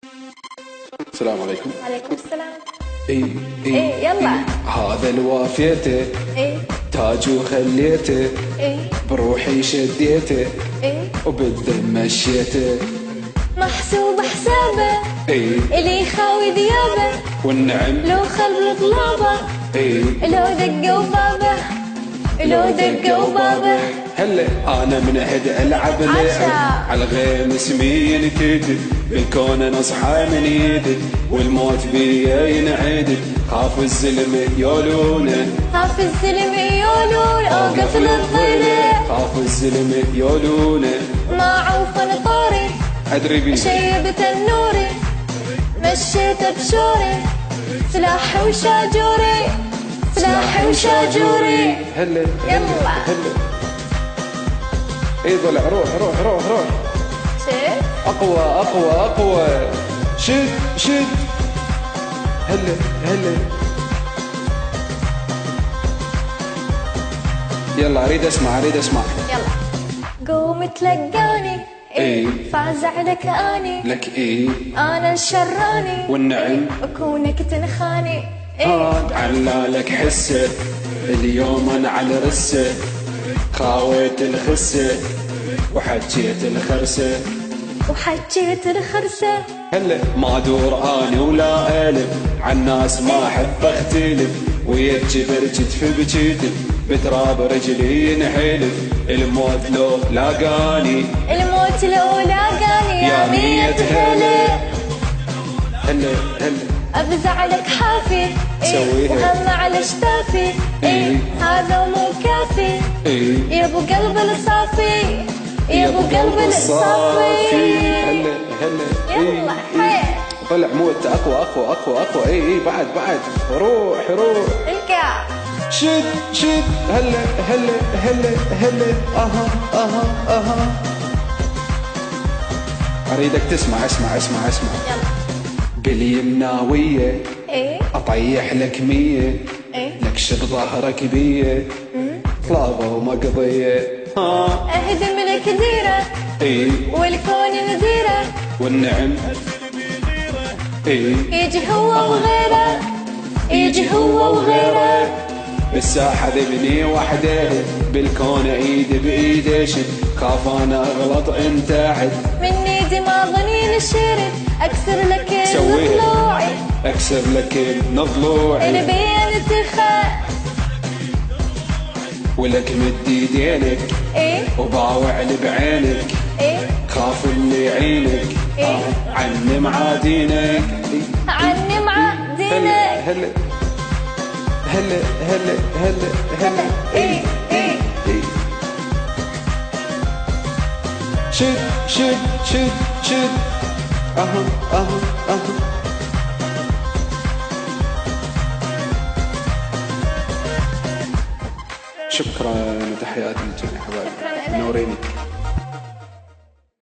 السلام عليكم. وعليكم السلام. اي يلا. هذا الوافيته تاج وخليته بروحي شديته وبالدم مشيته محسوب حسابه اللي يخاوي ذيابه والنعم لو خل طلابه لو دقوا بابه لو دقوا بابه. هلا انا من عهد العب لعب على الغيم اسمي ينكتب بالكون نصحى من يدك والموت بيا ينعدك خاف الزلم يولونه خاف الزلم يولونه اوقف للضيله خاف الزلم يولونه ما عوف طاري ادري بيه شيبت النوري مشيت بشوري سلاحي وشاجوري سلاحي وشاجوري. هلا يلا. هلا اي ضلع روح روح روح روح شيء اقوى اقوى اقوى شد شد هلا هلا يلا اريد اسمع اريد اسمع. يلا قوم تلقاني فازع لك اني لك انا الشراني والنعم اكونك تنخاني علالك حسه اليوم انا على رسه خاويت الخسه وحجيت الخرسه وحجيت الخرسه. هلا ما دور اني ولا الف عالناس ما احب اختلف ويتجبر كتف بكتف بتراب رجلي ينحلف الموت لو لاقاني الموت لو لاقاني يا مية هلا. هلا هلا افزع لك حافي سويها وهم على شتافي هذا مو كافي يا ابو قلب الصافي يا ابو قلب الصافي. هلا هلا يلا حيل طلع موت اقوى اقوى اقوى اقوى اي بعد بعد روح روح الكع شد شد هلا هلا هلا هلا اها اريدك تسمع اسمع اسمع اسمع. يلا باليمناوية اطيح لك 100 لكش بظهرك بيه طلابة ومقضية اهدم لك ديره والكون نذيره والنعم يجي هو وغيره يجي هو وغيره بالساحة ذبني وحده بالكون ايد بايده شد خاف انا اغلط انت عد مني دماء ظنين الشرف اكسر لك ضلوعي اكسر لك ضلوعي البين تخاف ولك مد يدينك وباوع بعينك خاف اللي يعينك عني معادينك عني معادينك. هلا هلا هلا هلا هلا شد شد شد شد اها شكرا تحياتي للجميع حبايبي نوريني.